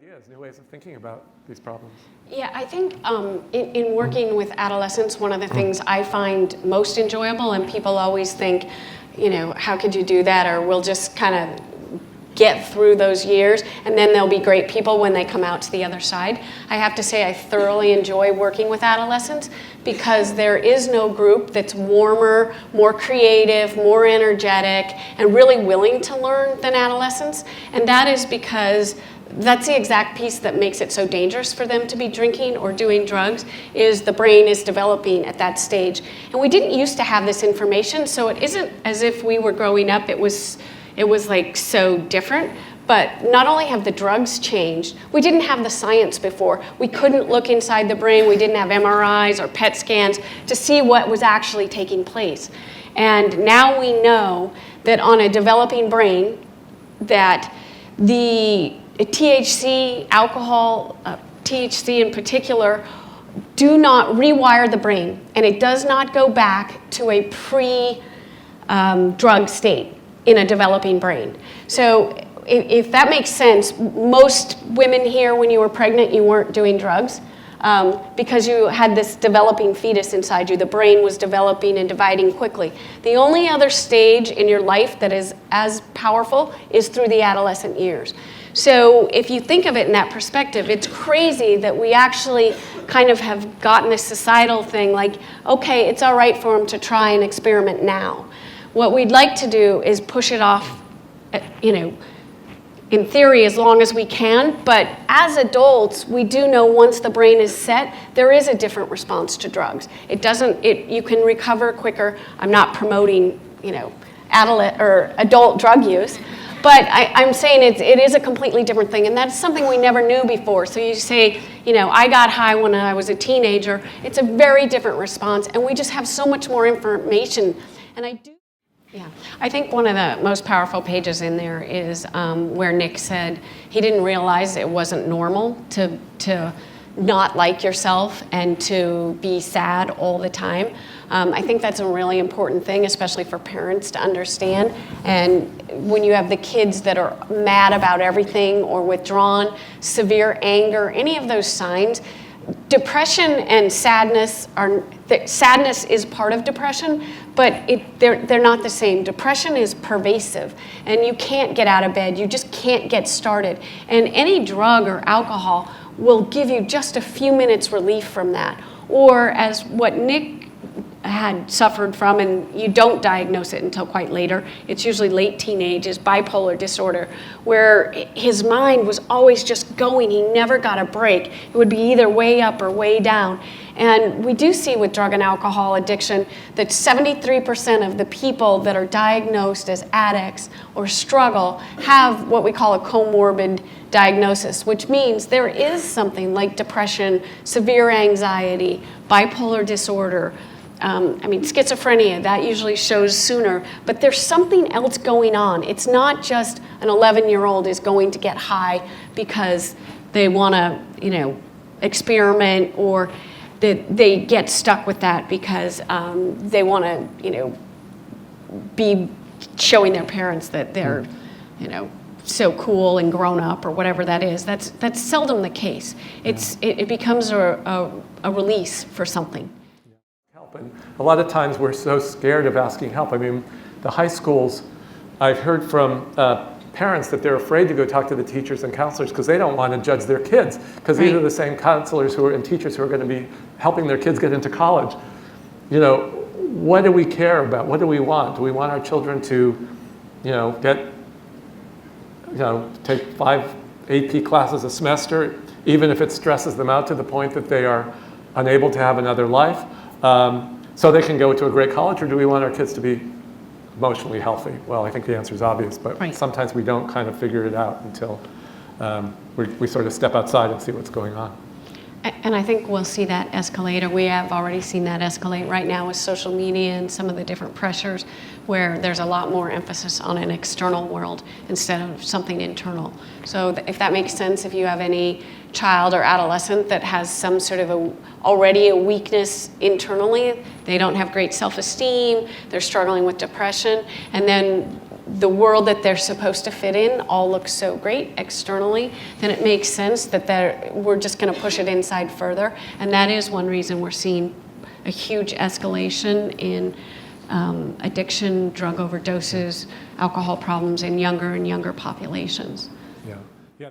ideas, new ways of thinking about these problems. Yeah, I think in working with adolescents, one of the things I find most enjoyable, and people always think, how could you do that? Or we'll just kind of get through those years, and then they'll be great people when they come out to the other side. I have to say I thoroughly enjoy working with adolescents because there is no group that's warmer, more creative, more energetic, and really willing to learn than adolescents. And that is because that's the exact piece that makes it so dangerous for them to be drinking or doing drugs, is the brain is developing at that stage. And we didn't used to have this information, so it isn't as if we were growing up, it was like so different. But not only have the drugs changed, we didn't have the science before. We couldn't look inside the brain. We didn't have MRIs or PET scans to see what was actually taking place. And now we know that on a developing brain, that the THC, alcohol, THC in particular, do not rewire the brain. And it does not go back to a pre-drug state in a developing brain. So if that makes sense, most women here, when you were pregnant, you weren't doing drugs because you had this developing fetus inside you. The brain was developing and dividing quickly. The only other stage in your life that is as powerful is through the adolescent years. So if you think of it in that perspective, it's crazy that we actually kind of have gotten this societal thing like, okay, it's all right for them to try and experiment now. What we'd like to do is push it off, in theory, as long as we can. But as adults, we do know once the brain is set, there is a different response to drugs. You can recover quicker. I'm not promoting, adult drug use. But I'm saying it is a completely different thing, and that's something we never knew before. So you say, I got high when I was a teenager. It's a very different response, and we just have so much more information. And I think one of the most powerful pages in there is where Nick said he didn't realize it wasn't normal to not like yourself and to be sad all the time. I think that's a really important thing, especially for parents to understand. And when you have the kids that are mad about everything or withdrawn, severe anger, any of those signs, depression and sadness sadness is part of depression, but they're not the same. Depression is pervasive, and you can't get out of bed. You just can't get started. And any drug or alcohol will give you just a few minutes relief from that. Or as what Nick had suffered from, and you don't diagnose it until quite later, it's usually late teenage, is bipolar disorder, where his mind was always just going. He never got a break. It would be either way up or way down. And we do see with drug and alcohol addiction that 73% of the people that are diagnosed as addicts or struggle have what we call a comorbid diagnosis, which means there is something like depression, severe anxiety, bipolar disorder, schizophrenia. That usually shows sooner, but there's something else going on. It's not just an 11-year-old is going to get high because they want to, experiment, or that they get stuck with that because they want to, be showing their parents that they're, so cool and grown up or whatever that is. That's seldom the case. It becomes a release for something. And a lot of times we're so scared of asking help. I mean, the high schools, I've heard from parents that they're afraid to go talk to the teachers and counselors because they don't want to judge their kids, because these are the same counselors and teachers who are going to be helping their kids get into college. What do we care about? What do we want? Do we want our children to, take 5 AP classes a semester, even if it stresses them out to the point that they are unable to have another life? So they can go to a great college, or do we want our kids to be emotionally healthy? Well, I think the answer is obvious, but sometimes we don't kind of figure it out until we sort of step outside and see what's going on. And I think we'll see that escalate, or we have already seen that escalate right now with social media and some of the different pressures, where there's a lot more emphasis on an external world instead of something internal. So if that makes sense, if you have any child or adolescent that has some sort of already a weakness internally, they don't have great self-esteem, they're struggling with depression, and then the world that they're supposed to fit in all looks so great externally, then it makes sense that we're just going to push it inside further. And that is one reason we're seeing a huge escalation in addiction, drug overdoses, alcohol problems in younger and younger populations. Yeah.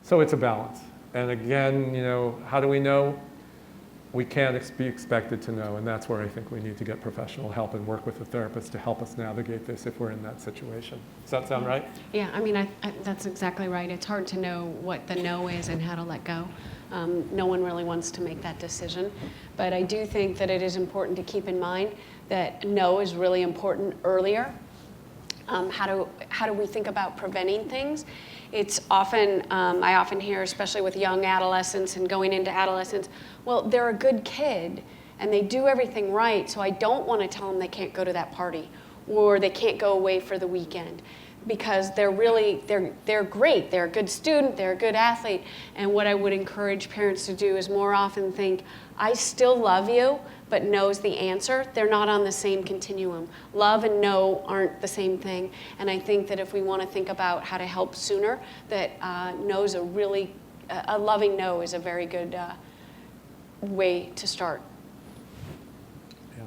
So it's a balance. And again, how do we know? We can't be expected to know, and that's where I think we need to get professional help and work with a therapist to help us navigate this if we're in that situation. Does that sound right? Yeah, I mean, that's exactly right. It's hard to know what the no is and how to let go. No one really wants to make that decision. But I do think that it is important to keep in mind that no is really important earlier. How do we think about preventing things? It's often, I often hear, especially with young adolescents and going into adolescence, well, they're a good kid and they do everything right, so I don't want to tell them they can't go to that party or they can't go away for the weekend, because they're great. They're a good student, they're a good athlete. And what I would encourage parents to do is more often think, I still love you, but no's the answer. They're not on the same continuum. Love and no aren't the same thing. And I think that if we want to think about how to help sooner, that no's a loving no is a very good way to start. Yeah.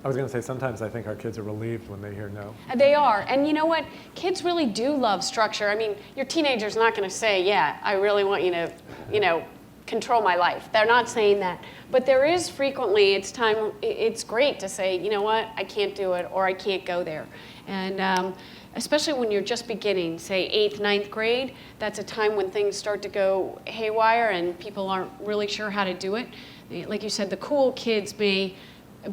I was going to say, sometimes I think our kids are relieved when they hear no. They are. And you know what? Kids really do love structure. I mean, your teenager's not going to say, yeah, I really want you to, control my life. They're not saying that. But there is frequently, it's great to say, you know what, I can't do it, or I can't go there. And especially when you're just beginning, say 8th, 9th grade, that's a time when things start to go haywire and people aren't really sure how to do it. Like you said, the cool kids may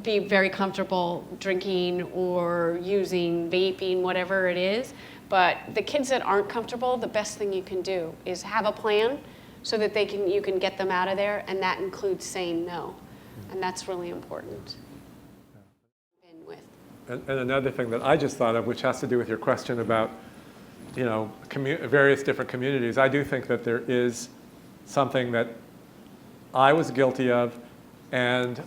be very comfortable drinking or using vaping, whatever it is. But the kids that aren't comfortable, the best thing you can do is have a plan so that you can get them out of there, and that includes saying no. And that's really important. And another thing that I just thought of, which has to do with your question about, various different communities, I do think that there is something that I was guilty of, and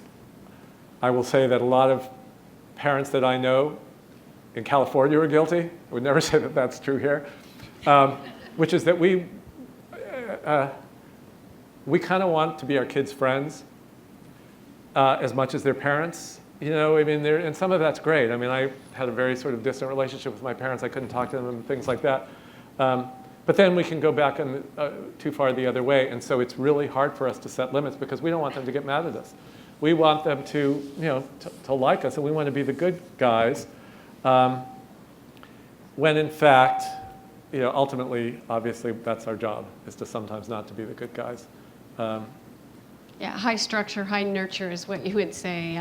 I will say that a lot of parents that I know in California were guilty. I would never say that that's true here, which is that we kind of want to be our kids' friends as much as their parents. And some of that's great. I mean, I had a very sort of distant relationship with my parents. I couldn't talk to them and things like that. But then we can go back too far the other way. And so it's really hard for us to set limits because we don't want them to get mad at us. We want them to like us, and we want to be the good guys. When in fact, ultimately, obviously, that's our job, is to sometimes not to be the good guys. High structure, high nurture is what you would say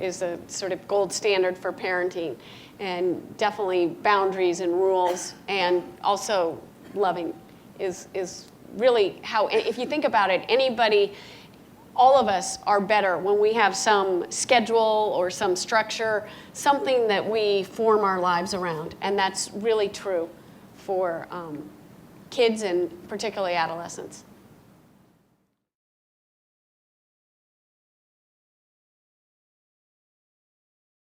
is a sort of gold standard for parenting. And definitely boundaries and rules, and also loving is really how, if you think about it, all of us are better when we have some schedule or some structure, something that we form our lives around. And that's really true for kids and particularly adolescents.